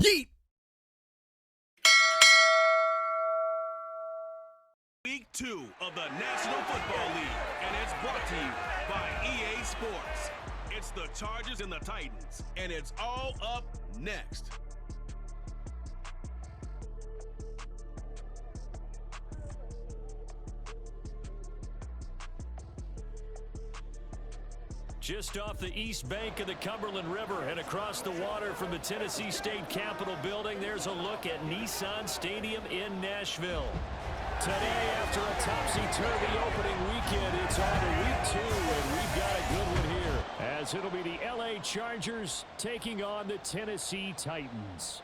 Yeet! Week 2 of the National Football League, and it's brought to you by EA Sports. It's the Chargers and the Titans, and it's all up next. Just off the east bank of the Cumberland River and across the water from the Tennessee State Capitol building, there's a look at Nissan Stadium in Nashville. Today, after a topsy-turvy opening weekend, it's on to week 2, and we've got a good one here, as it'll be the LA Chargers taking on the Tennessee Titans.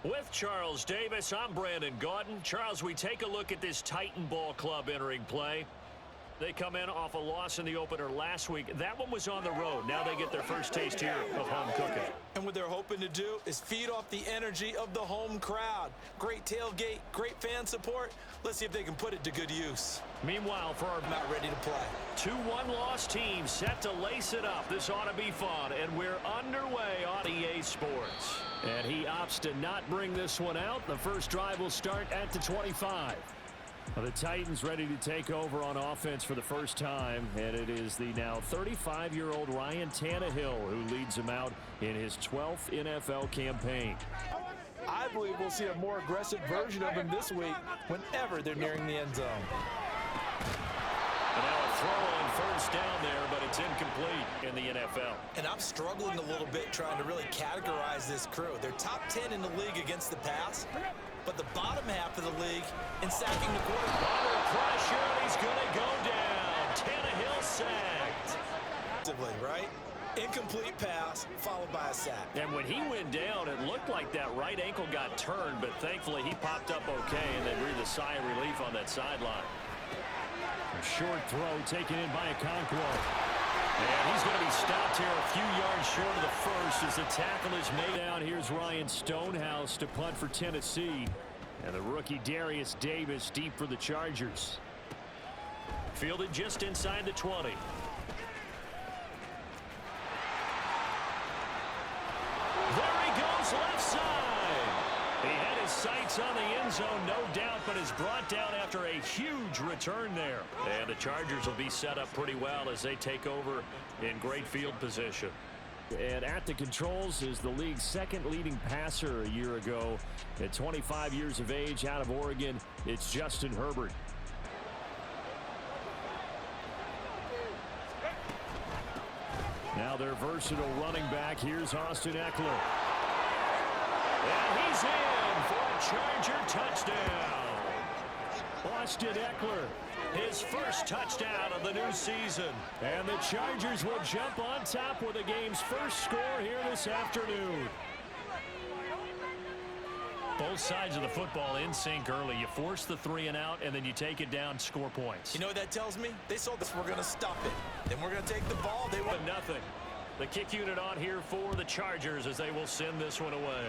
With Charles Davis, I'm Brandon Gaudin. Charles, we take a look at this Titan Ball Club entering play. They come in off a loss in the opener last week. That one was on the road. Now they get their first taste here of home cooking. And what they're hoping to do is feed off the energy of the home crowd. Great tailgate, great fan support. Let's see if they can put it to good use. Meanwhile, for our not ready to play. 2 one-loss teams set to lace it up. This ought to be fun, and we're underway on EA Sports. And he opts to not bring this one out. The first drive will start at the 25. The Titans ready to take over on offense for the first time, and it is the now 35-year-old Ryan Tannehill who leads them out in his 12th NFL campaign. I believe we'll see a more aggressive version of him this week whenever they're nearing the end zone. And now a throw on first down there, but it's incomplete in the NFL. And I'm struggling a little bit trying to really categorize this crew. They're top 10 in the league against the pass, but the bottom half of the league in sacking the quarterback. Under pressure, and he's going to go down. Tannehill sacked. Right? Incomplete pass, followed by a sack. And when he went down, it looked like that right ankle got turned, but thankfully he popped up okay, and they breathed a sigh of relief on that sideline. A short throw taken in by Okonkwo. And he's going to be stopped here a few yards short of the first as the tackle is made down. Here's Ryan Stonehouse to punt for Tennessee. And the rookie Darius Davis deep for the Chargers. Fielded just inside the 20. There he goes, left side. He had his sights on the end zone, no doubt, but is brought down after a huge return there. And the Chargers will be set up pretty well as they take over in great field position. And at the controls is the league's second leading passer a year ago. At 25 years of age, out of Oregon, it's Justin Herbert. Now their versatile running back. Here's Austin Eckler. And he's in for a Charger touchdown. Austin Eckler, his first touchdown of the new season. And the Chargers will jump on top with the game's first score here this afternoon. Both sides of the football in sync early. You force the 3 and out, and then you take it down, score points. You know what that tells me? They saw this, we're going to stop it. Then we're going to take the ball. They want nothing. The kick unit on here for the Chargers as they will send this one away.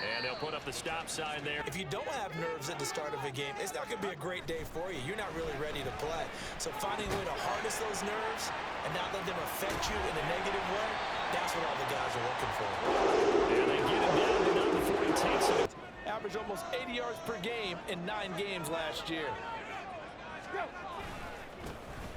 And they'll put up the stop sign there. If you don't have nerves at the start of a game, it's not going to be a great day for you. You're not really ready to play. So finding a way to harness those nerves and not let them affect you in a negative way, that's what all the guys are looking for. And they get him down to number 4. He takes it. Averaged almost 80 yards per game in 9 games last year.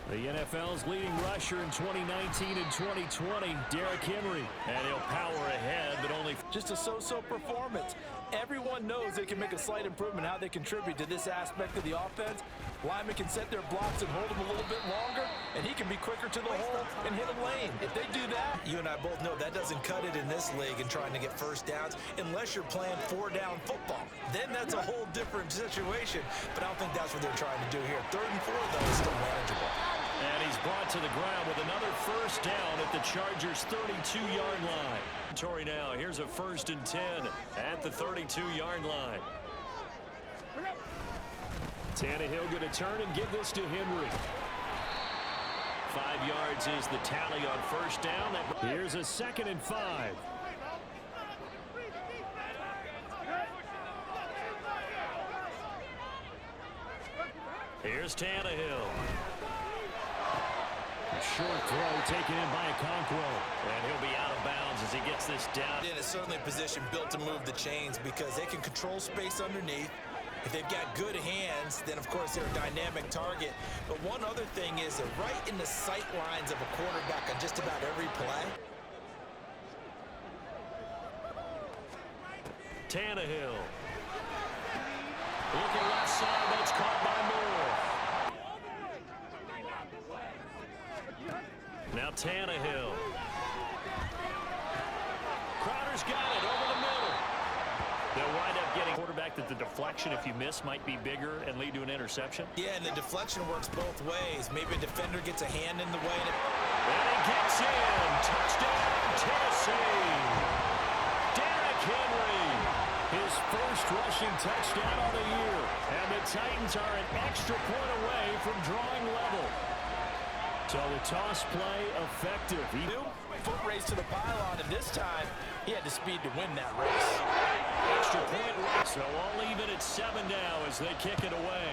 The NFL's leading rusher in 2019 and 2020, Derrick Henry. And he'll power ahead, but only just a so-so performance. Everyone knows they can make a slight improvement how they contribute to this aspect of the offense. Linemen can set their blocks and hold them a little bit longer, and he can be quicker to the hole and hit a lane. If they do that, you and I both know that doesn't cut it in this league and trying to get first downs unless you're playing 4-down football. Then that's a whole different situation, but I don't think that's what they're trying to do here. 3rd and 4, though, is still manageable. And he's brought to the ground with another first down at the Chargers' 32-yard line. Tory now, here's a 1st and 10 at the 32-yard line. Tannehill going to turn and give this to Henry. 5 yards is the tally on first down. Here's a 2nd and 5. Here's Tannehill. Short throw taken in by Okonkwo. And he'll be out of bounds as he gets this down. It is certainly a position built to move the chains because they can control space underneath. If they've got good hands, then of course they're a dynamic target. But one other thing is they're right in the sight lines of a quarterback on just about every play. Tannehill. Looking left side, that's caught by Moore. Now Tannehill. Crowder's got it over the middle. They'll wind up getting quarterback that the deflection, if you miss, might be bigger and lead to an interception. Yeah, and the deflection works both ways. Maybe a defender gets a hand in the way. And he gets in. Touchdown, Tennessee. Derrick Henry. His first rushing touchdown of the year. And the Titans are an extra point away from drawing level. So the toss play effective. Foot race to the pylon, and this time he had the speed to win that race. Extra point race. So all even at 7 now as they kick it away.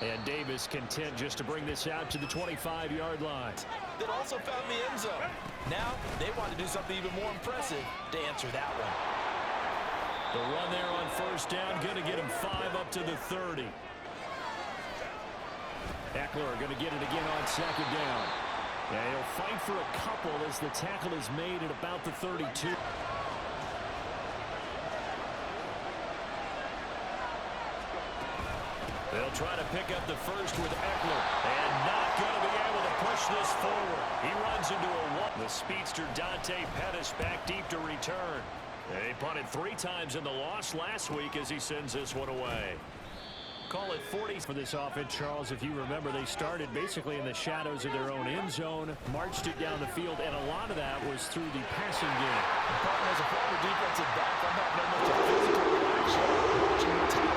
And Davis content just to bring this out to the 25-yard line. That also found the end zone. Now they want to do something even more impressive to answer that one. The run there on first down, going to get him 5 up to the 30. Eckler going to get it again on second down. Yeah, he'll fight for a couple as the tackle is made at about the 32. They'll try to pick up the first with Eckler. And not going to be able to push this forward. He runs into a one. The speedster Dante Pettis back deep to return. They punted 3 times in the loss last week as he sends this one away. Call it 40 for this offense, Charles. If you remember, they started basically in the shadows of their own end zone, marched it down the field, and a lot of that was through the passing game. As a former defensive back, I'm not very much a physical reaction.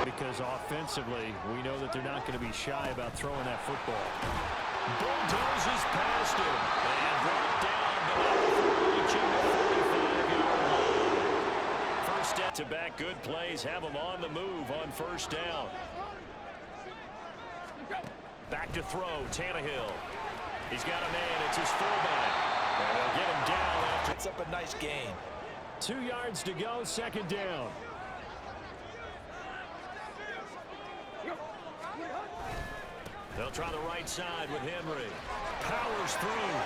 Because offensively, we know that they're not going to be shy about throwing that football. Bulldozes past him and brought down, but not before reaching the 45-yard line. First step to back, good plays, have them on the move on first down. Back to throw, Tannehill. He's got a man, it's his fullback. And they'll get him down after. It's up a nice gain. 2 yards to go, second down. They'll try the right side with Henry. Powers through.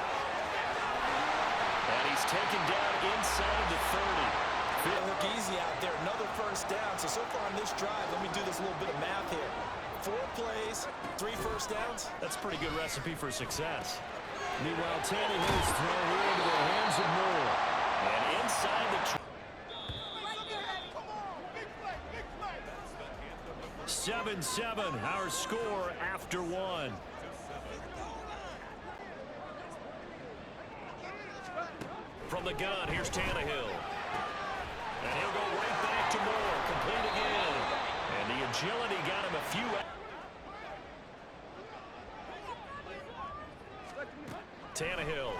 And he's taken down inside the 30. They look easy out there. Another first down. So far on this drive, let me do this little bit of math here. 4 plays, 3 first downs. That's a pretty good recipe for success. Meanwhile, Tannehill's throw here into the hands of Moore. And inside the 7-7, our score after 1. From the gun, here's Tannehill. And he'll go right back to Moore, complete again. And the agility got him a few. Tannehill.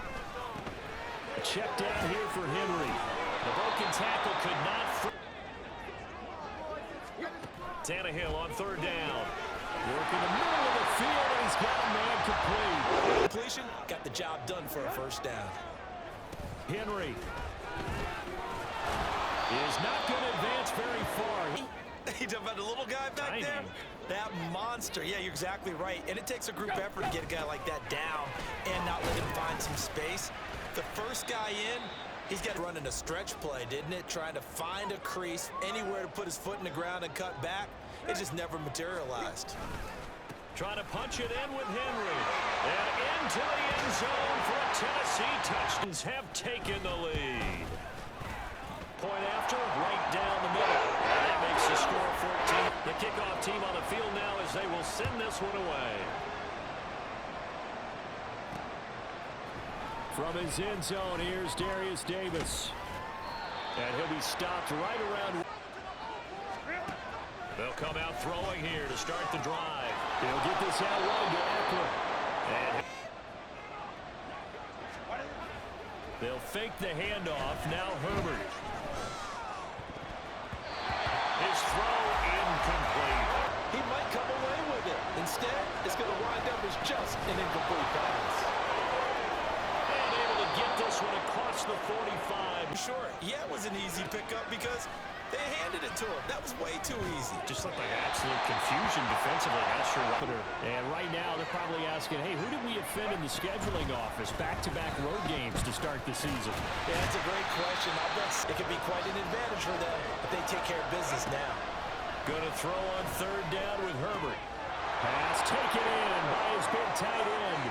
A check down here for Henry. The broken tackle could not. Tannehill on third down. Working the middle of the field, and he's got a man complete. Completion got the job done for a first down. Henry is not going to advance very far. You talking about the little guy back there? That monster. Yeah, you're exactly right. And it takes a group effort to get a guy like that down and not let him find some space. The first guy in, he's got to run in a stretch play, didn't it? Trying to find a crease, anywhere to put his foot in the ground and cut back. It just never materialized. Trying to punch it in with Henry. And into the end zone for a Tennessee touchdowns have taken the lead. Point after, right down the middle. And that makes the score 14. The kickoff team on the field now as they will send this one away. From his end zone, here's Darius Davis. And he'll be stopped right around. They'll come out throwing here to start the drive. They'll get this out wide to Eckler. And they'll fake the handoff. Now Herbert. His throw incomplete. He might come away with it. Instead, it's going to wind up as just an incomplete pass. And able to get this one across the 45. Sure, yeah, it was an easy pickup because they handed it to him. That was way too easy. Just looked like absolute confusion defensively. Not sure what. And right now, they're probably asking, hey, who did we offend in the scheduling office? Back-to-back road games to start the season. Yeah, that's a great question. I bet it could be quite an advantage for them if they take care of business now. Going to throw on third down with Herbert. Pass taken in by his big tight end.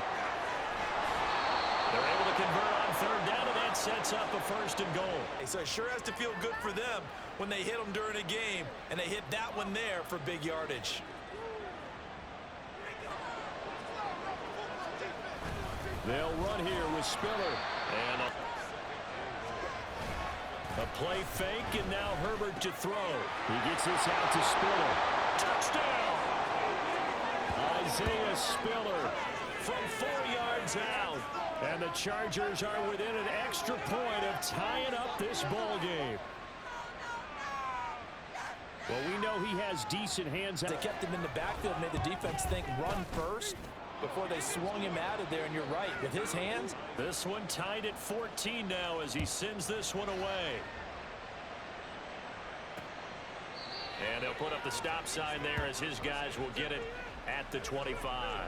They're able to convert on third down, and that sets up a 1st and goal. So it sure has to feel good for them when they hit them during a game, and they hit that one there for big yardage. They'll run here with Spiller. And a play fake, and now Herbert to throw. He gets this out to Spiller. Touchdown! Isaiah Spiller from 4 yards out. And the Chargers are within an extra point of tying up this ball game. Well, we know he has decent hands. They kept him in the backfield, made the defense think run first before they swung him out of there, and you're right, with his hands. This one tied at 14 now as he sends this one away. And they'll put up the stop sign there as his guys will get it at the 25.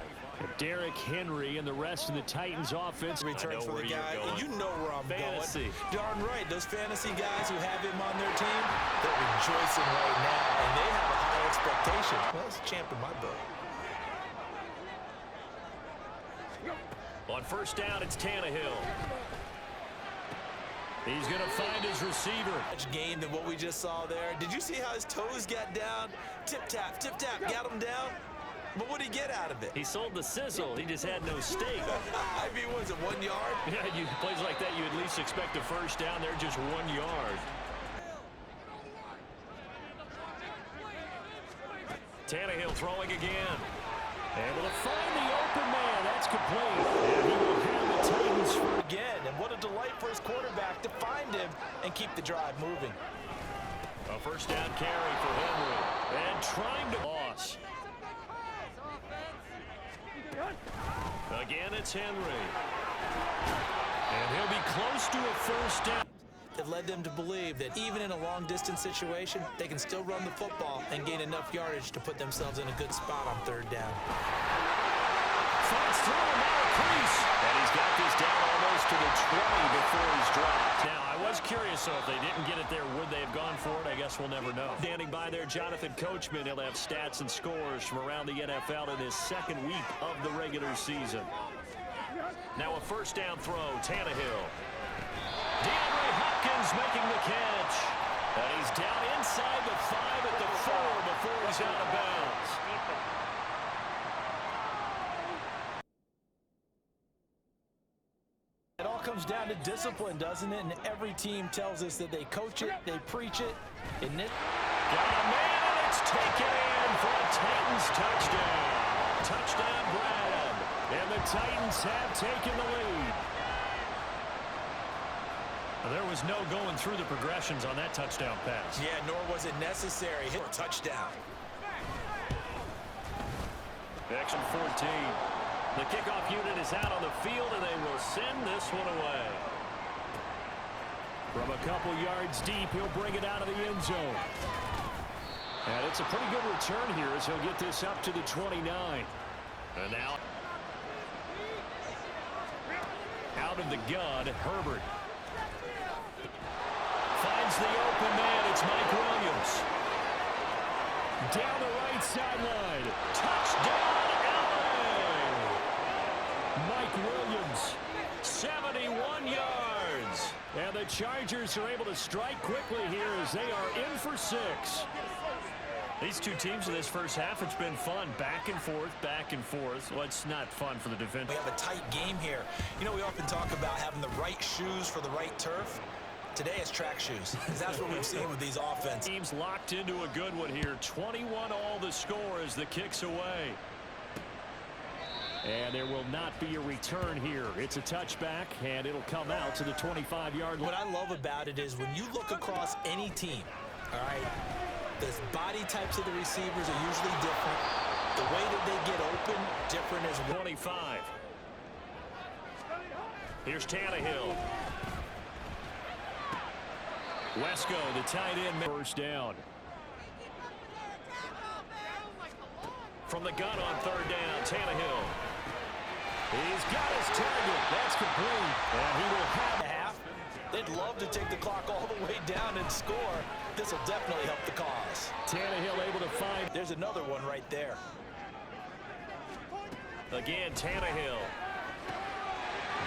Derrick Henry and the rest of the Titans offense. Return for the guy. You know where I'm fantasy. Going. Darn right. Those fantasy guys who have him on their team, they're rejoicing right now, and they have a high expectation. Well, it's a champ in my book. On first down, it's Tannehill. He's going to find his receiver. Much gain than what we just saw there. Did you see how his toes got down? Tip-tap, got him down. But what did he get out of it? He sold the sizzle. He just had no steak. I mean, was it 1 yard? Yeah, plays like that, you at least expect a first down. They're just 1 yard. Tannehill throwing again. Able to find the open man. That's complete. And he will have the Titans for again. And what a delight for his quarterback to find him and keep the drive moving. A first down carry for Henry. And trying to loss. Again, it's Henry. And he'll be close to a first down. That led them to believe that even in a long-distance situation, they can still run the football and gain enough yardage to put themselves in a good spot on third down. Fights through now a crease. And he's got this down almost to the 20 before he's dropped. Now, I was curious, so if they didn't get it there, would they have gone for it? I guess we'll never know. Standing by there, Jonathan Coachman. He'll have stats and scores from around the NFL in his second week of the regular season. Now a first down throw, Tannehill. DeAndre Hopkins making the catch. And he's down inside the 5 at the 4 before he's out of bounds. It all comes down to discipline, doesn't it? And every team tells us that they coach it, they preach it. Isn't it? Got a man, and it's taken in for a Titans touchdown. Touchdown, Brad. And the Titans have taken the lead. There was no going through the progressions on that touchdown pass. Yeah, nor was it necessary. Hit a touchdown. Action 14. The kickoff unit is out on the field, and they will send this one away. From a couple yards deep, he'll bring it out of the end zone. And it's a pretty good return here as he'll get this up to the 29. And now, out of the gun, Herbert. Finds the open man. It's Mike Williams. Down the right sideline. Touchdown, LA! Mike Williams, 71 yards. And the Chargers are able to strike quickly here as they are in for 6. These two teams in this first half, it's been fun. Back and forth, back and forth. Well, it's not fun for the defense. We have a tight game here. You know, we often talk about having the right shoes for the right turf. Today it's track shoes. That's what we've seen with these offenses. Teams locked into a good one here. 21 all the score as the kick's away. And there will not be a return here. It's a touchback, and it'll come out to the 25-yard line. What I love about it is when you look across any team, all right, the body types of the receivers are usually different. the way that they get open, different as 25. Here's Tannehill. Wesco, the tight end, first down. From the gun on third down, Tannehill. He's got his target. That's complete. And he will have half. They'd love to take the clock all the way down and score. This will definitely help the cause. Tannehill able to find. There's another one right there. Again, Tannehill.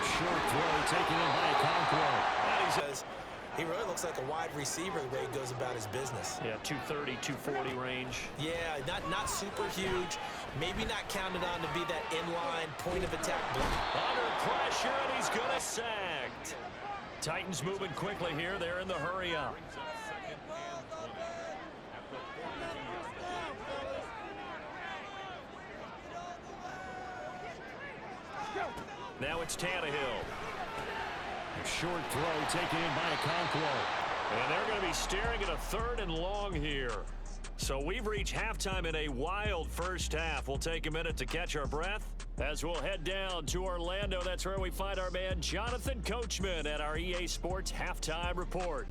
Short throw taken in by Conquo. He really looks like a wide receiver the way he goes about his business. Yeah, 230, 240 range. Yeah, not super huge. Maybe not counted on to be that inline point of attack block. Under pressure, and he's going to sacked. Titans moving quickly here. They're in the hurry up. Now it's Tannehill. A short throw taken in by Conquo. And they're going to be staring at a 3rd and long here. So we've reached halftime in a wild first half. We'll take a minute to catch our breath as we'll head down to Orlando. That's where we find our man Jonathan Coachman at our EA Sports Halftime Report.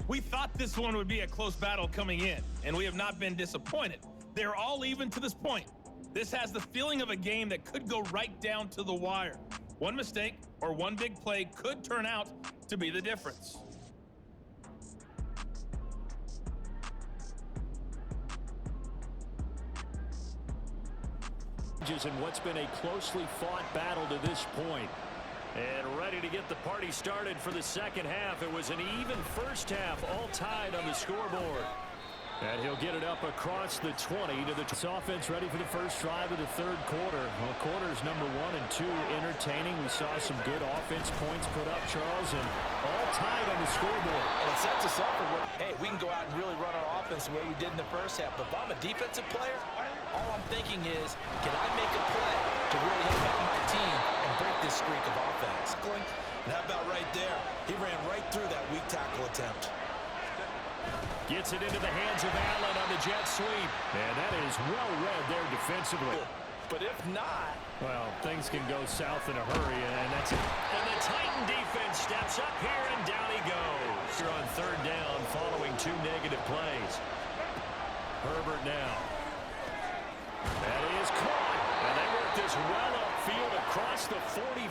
We thought this one would be a close battle coming in, and we have not been disappointed. They're all even to this point. This has the feeling of a game that could go right down to the wire. One mistake or one big play could turn out to be the difference. In what's been a closely fought battle to this point. And ready to get the party started for the second half. It was an even first half, all tied on the scoreboard. And he'll get it up across the 20 to the offense ready for the first drive of the third quarter. Well, quarters number 1 and 2 entertaining. We saw some good offense points put up, Charles, and all tied on the scoreboard. And it sets us up for what, hey, we can go out and really run our offense the way we did in the first half. But if I'm a defensive player, all I'm thinking is, can I make a play to really help out my team and break this streak of offense? And how about right there? He ran right through that weak tackle attempt. Gets it into the hands of Allen on the jet sweep. And that is well read there defensively. But if not, well, things can go south in a hurry, and that's it. And the Titan defense steps up here, and down he goes. Here on third down following 2 negative plays. Herbert now. That is caught. And they work this well upfield across the 45.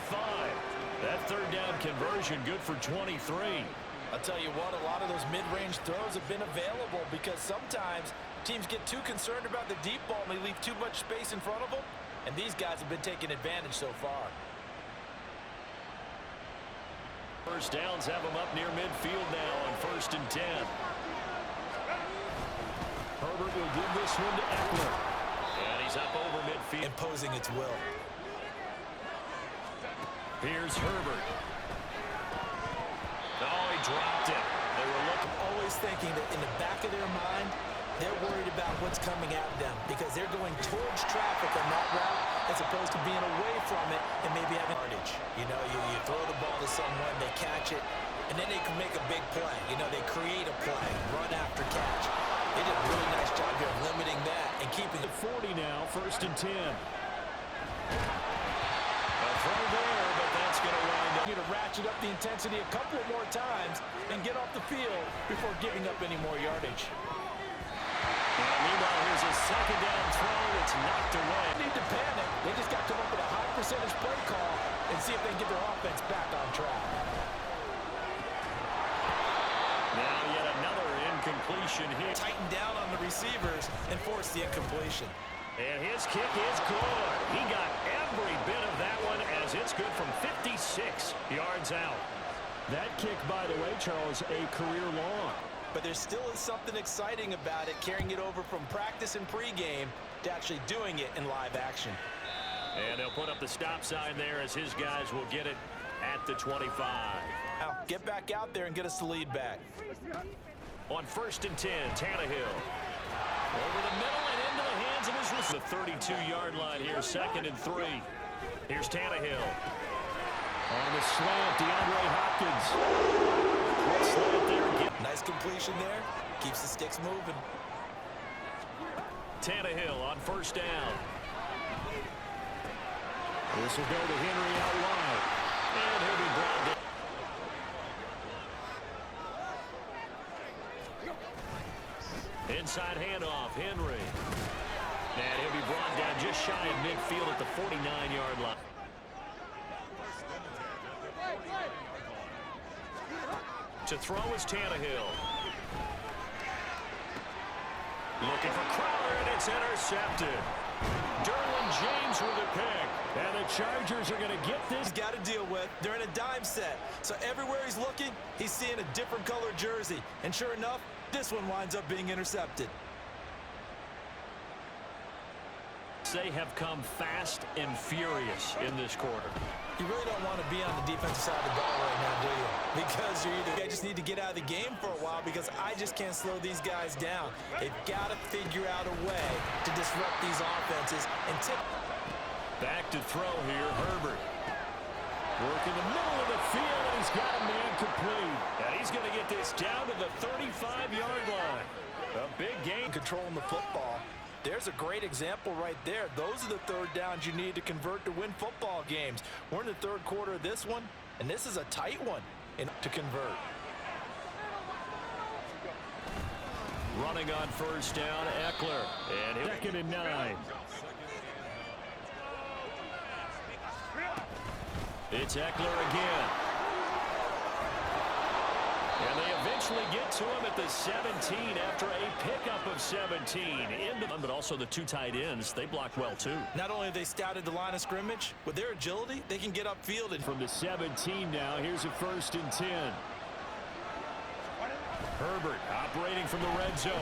That third down conversion good for 23. I'll tell you what, a lot of those mid-range throws have been available because sometimes teams get too concerned about the deep ball and they leave too much space in front of them, and these guys have been taking advantage so far. First downs have them up near midfield now on 1st and 10. Herbert will give this one to Eckler. And he's up over midfield. Imposing its will. Here's Herbert. Oh, he dropped it. They were looking. Always thinking that in the back of their mind, they're worried about what's coming at them because they're going towards traffic on that route as opposed to being away from it and maybe having yardage. You know, you throw the ball to someone, they catch it, and then they can make a big play. You know, they create a play, run after catch. They did a really nice job here of limiting that and keeping it. 40 now, 1st and 10. A throw there, but that's going to wind up. To ratchet up the intensity a couple of more times and get off the field before giving up any more yardage. And meanwhile, here's a 2nd down throw that's knocked away. They need to panic. They just got to come up with a high percentage play call and see if they can get their offense back on track. Now yet another incompletion here. Tighten down on the receivers and force the incompletion. And his kick is good. He got every bit of that one as it's good from 56 yards out. That kick, by the way, Charles, a career long. But there still is something exciting about it, carrying it over from practice and pregame to actually doing it in live action. And they'll put up the stop sign there as his guys will get it at the 25. Now, get back out there and get us the lead back. On 1st and 10, Tannehill. Over the middle and into the hands of his receiver. The 32-yard line here, 2nd and 3. Here's Tannehill. On the slant, DeAndre Hopkins. Slant there again. Nice completion there. Keeps the sticks moving. Tannehill on first down. This will go to Henry out wide. And he'll be brought down. Inside handoff, Henry. And he'll be brought down just shy of midfield at the 49-yard line. To throw is Tannehill. Looking for Crowder, and it's intercepted. Derwin James with a pick. And the Chargers are going to get this. He's got to deal with. They're in a dime set. So everywhere he's looking, he's seeing a different colored jersey. And sure enough, this one winds up being intercepted. They have come fast and furious in this quarter. You really don't want to be on the defensive side of the ball right now, do you? Because you're either, I just need to get out of the game for a while because I just can't slow these guys down. They've got to figure out a way to disrupt these offenses and tip. Back to throw here, Herbert. Working the middle of the field, and he's got a man complete. And he's going to get this down to the 35-yard line. A big game. Controlling the football. There's a great example right there. Those are the third downs you need to convert to win football games. We're in the third quarter of this one, and this is a tight one to convert. Running on first down, Eckler. And 2nd and 9. It's Eckler again. And they eventually get to him at the 17 after a pickup of 17. But also the two tight ends, they block well too. Not only have they scouted the line of scrimmage, with their agility, they can get upfield. And from the 17 now, here's a 1st and 10. Herbert operating from the red zone.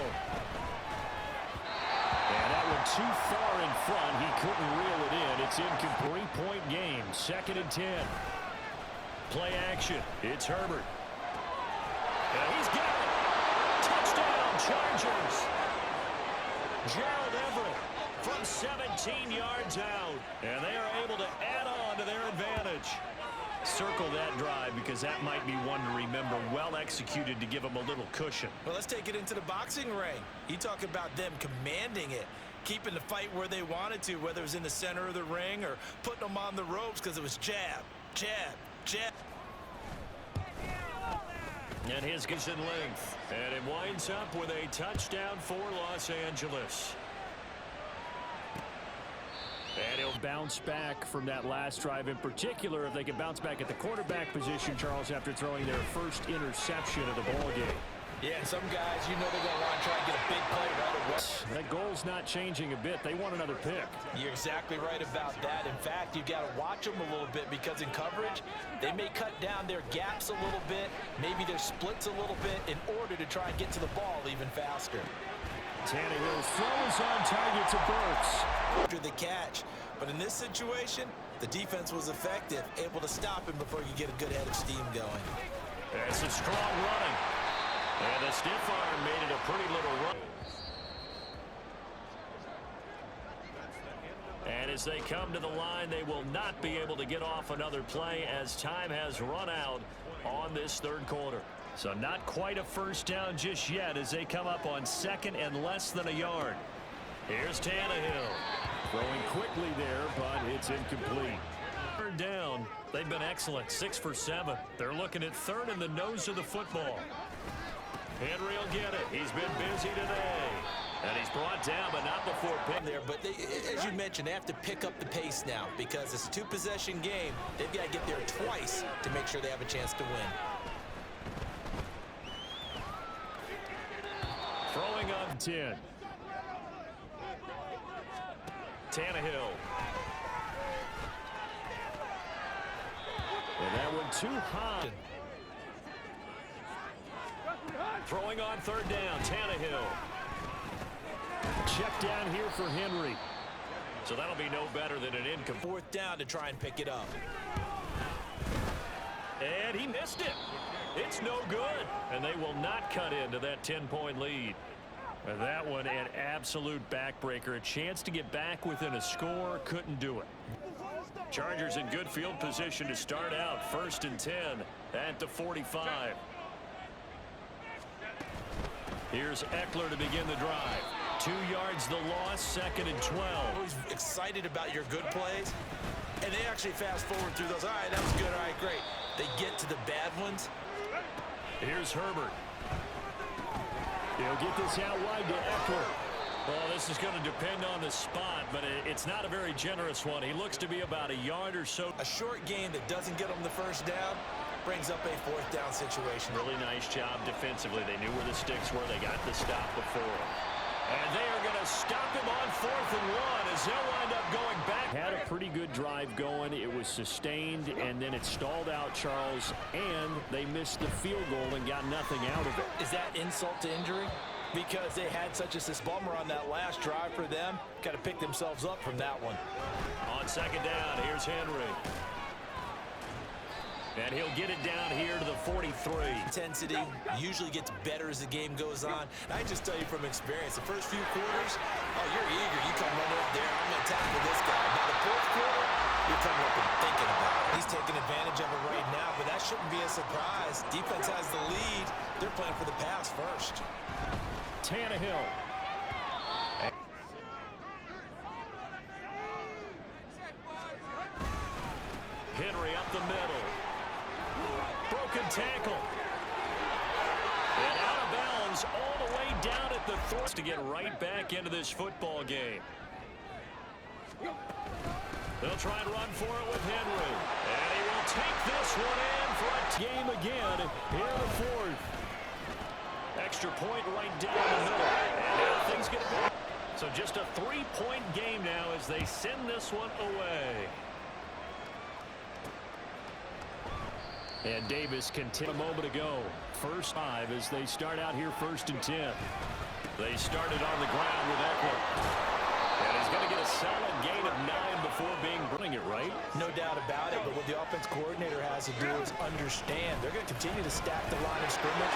And that one too far in front. He couldn't reel it in. It's incomplete. 3-point game. 2nd and 10. Play action. It's Herbert. And he's got it. Touchdown, Chargers. Gerald Everett from 17 yards out. And they are able to add on to their advantage. Circle that drive because that might be one to remember. Well executed to give them a little cushion. Well, let's take it into the boxing ring. You talk about them commanding it, keeping the fight where they wanted to, whether it was in the center of the ring or putting them on the ropes because it was jab, jab, jab. And his gets in length. And it winds up with a touchdown for Los Angeles. And he'll bounce back from that last drive, in particular if they can bounce back at the quarterback position, Charles, after throwing their first interception of the ball game. Yeah, some guys, you know they're going to want to try and get a big play right away. That goal's not changing a bit. They want another pick. You're exactly right about that. In fact, you've got to watch them a little bit because in coverage, they may cut down their gaps a little bit, maybe their splits a little bit in order to try and get to the ball even faster. Tannehill throws on target to Burks. After the catch. But in this situation, the defense was effective, able to stop him before you get a good head of steam going. That's a strong running. And the stiff arm made it a pretty little run. And as they come to the line, they will not be able to get off another play as time has run out on this third quarter. So not quite a first down just yet as they come up on 2nd and less than a yard. Here's Tannehill. Throwing quickly there, but it's incomplete. Third down. They've been excellent. 6 for 7. They're looking at 3rd in the nose of the football. Henry will get it. He's been busy today. And he's brought down, but not before pick there. But they, as you mentioned, they have to pick up the pace now because it's a 2-possession game. They've got to get there twice to make sure they have a chance to win. Throwing on 10. Tannehill. And that one too high. Throwing on 3rd down, Tannehill. Check down here for Henry. So that'll be no better than an incomplete. 4th down to try and pick it up. And he missed it. It's no good. And they will not cut into that 10-point lead. And that one an absolute backbreaker. A chance to get back within a score. Couldn't do it. Chargers in good field position to start out. 1st and 10 at the 45. Here's Eckler to begin the drive. 2 yards the loss, 2nd and 12. Always excited about your good plays, and they actually fast forward through those. All right, that was good. All right, great. They get to the bad ones. Here's Herbert. He'll get this out wide to Eckler. Well, this is going to depend on the spot, but it's not a very generous one. He looks to be about a yard or so. A short gain that doesn't get them the first down brings up a 4th down situation. Really nice job defensively. They knew where the sticks were. They got the stop before. And they are going to stop him on 4th and 1 as they'll wind up going back. Had a pretty good drive going. It was sustained, and then it stalled out, Charles, and they missed the field goal and got nothing out of it. Is that insult to injury? Because they had such a bummer on that last drive for them. Got to pick themselves up from that one. On 2nd down, here's Henry. And he'll get it down here to the 43. Intensity usually gets better as the game goes on. I just tell you from experience, the first few quarters, oh, you're eager. You come running up there, I'm going to tackle this guy. By the 4th quarter, you're coming up and thinking about it. He's taking advantage of it right now, but that shouldn't be a surprise. Defense has the lead. They're playing for the pass first. Tannehill. Henry up the middle. Broken tackle. And out of bounds all the way down at the throat to get right back into this football game. They'll try and run for it with Henry. And he will take this one in for a game again in the 4th. Extra point right down the middle. And now things get back. So just a 3-point game now as they send this one away. And Davis continued a moment ago. First 5 as they start out here 1st and 10. They started on the ground with Eckler. And he's going to get a solid gain of 9 before bringing it right. No doubt about it, but what the offense coordinator has to do is understand. They're going to continue to stack the line of scrimmage.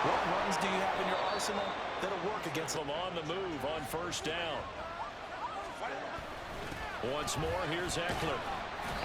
What runs do you have in your arsenal that'll work against them? On the move on 1st down. Once more, here's Eckler.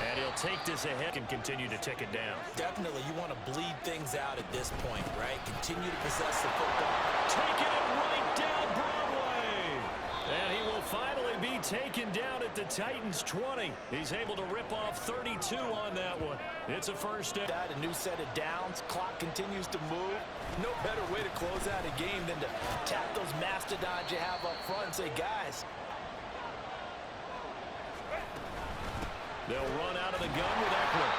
And he'll take this ahead and continue to tick it down. Definitely, you want to bleed things out at this point, right? Continue to possess the football. Taking it right down Broadway. And he will finally be taken down at the Titans 20. He's able to rip off 32 on that one. It's a 1st down. A new set of downs. Clock continues to move. No better way to close out a game than to tap those mastodons you have up front and say, guys. They'll run out of the gun with Eckler.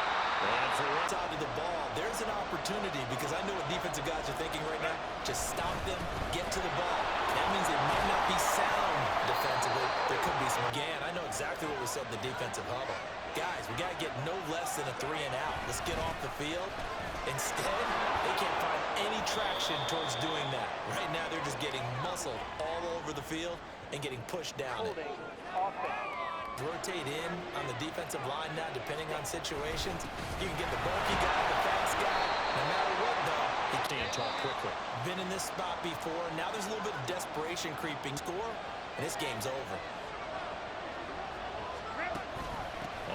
And for one side of the ball, there's an opportunity because I know what defensive guys are thinking right now. Just stop them, get to the ball. That means they might not be sound defensively. There could be some. Again, I know exactly what we said in the defensive huddle. Guys, we got to get no less than a 3 and out. Let's get off the field. Instead, they can't find any traction towards doing that. Right now, they're just getting muscled all over the field and getting pushed down. Rotate in on the defensive line now, depending on situations. You can get the bulky guy, the fast guy. No matter what, though, he stand tall quickly. Been in this spot before. Now there's a little bit of desperation creeping. Score, and this game's over.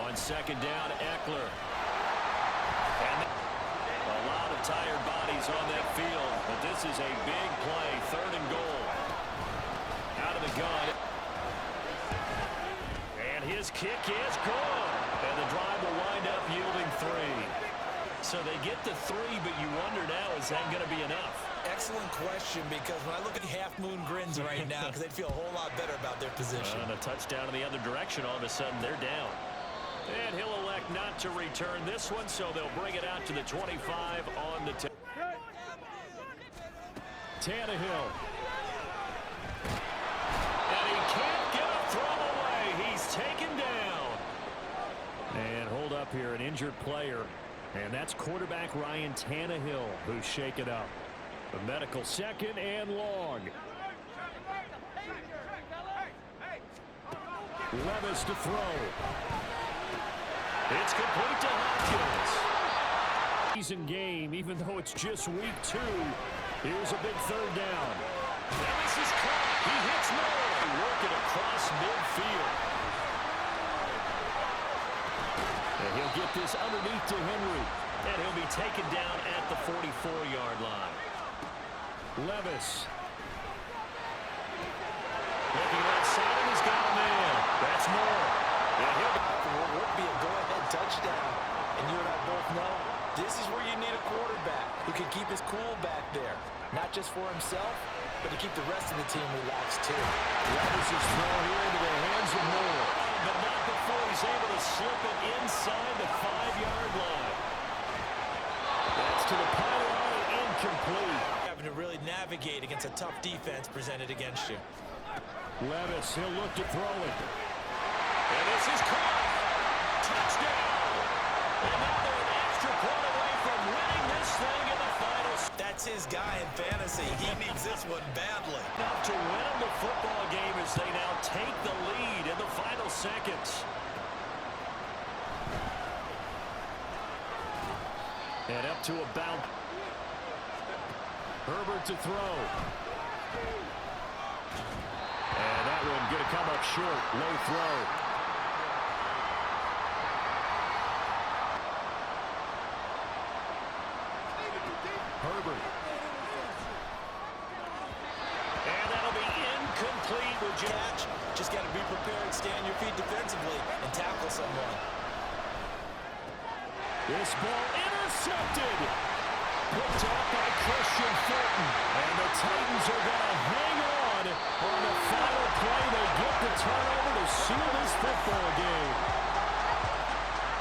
On 2nd down, Eckler. And a lot of tired bodies on that field, but this is a big play. 3rd and goal. Out of the gun. His kick is good. And the drive will wind up yielding 3. So they get the 3, but you wonder now, is that going to be enough? Excellent question, because when I look at half-moon grins right now, because they'd feel a whole lot better about their position. And a touchdown in the other direction, all of a sudden they're down. And he'll elect not to return this one, so they'll bring it out to the 25 on the 10. Tannehill. And he can't get a throw away. He's taken down. And hold up here, an injured player. And that's quarterback Ryan Tannehill who's shaken up. The medical 2nd and long. Levis to throw. It's complete to Hopkins. Season game, even though it's just week 2. Here's a big 3rd down. Levis is caught. He hits Miller. Working across midfield. And he'll get this underneath to Henry. And he'll be taken down at the 44-yard line. Levis. Looking outside of his got a man. That's more. It would be a go-ahead touchdown. And you and I both know this is where you need a quarterback who can keep his cool back there. Not just for himself, but to keep the rest of the team relaxed too. Levis is thrown here into the hands of Moore. But not before he's able to slip it inside the 5-yard line. That's to the pylon, incomplete. Having to really navigate against a tough defense presented against you. Levis, he'll look to throw it. And this is caught. Touchdown. And now they're an extra point away from winning this thing in the finals. That's his guy in fantasy. He needs this one badly. Enough to win him the football game as they now take the lead in the final seconds. And up to about Herbert to throw. And that one going to come up short. Low throw. Herbert. And that'll be incomplete. With Catch. Just got to be prepared, stay on your feet defensively, and tackle someone. This ball intercepted. Picked up by Christian Fulton. And the Titans are going to hang on the final play. They get the turnover to seal this football game.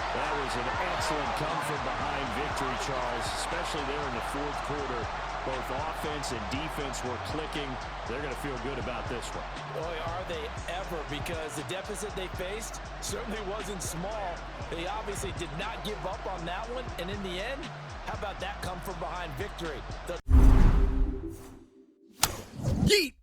That was an excellent come-from-behind victory, Charles, especially there in the fourth quarter. Both offense and defense were clicking. They're going to feel good about this one. Boy, are they ever, because the deficit they faced certainly wasn't small. They obviously did not give up on that one, and in the end, how about that come-from-behind victory? Yeet!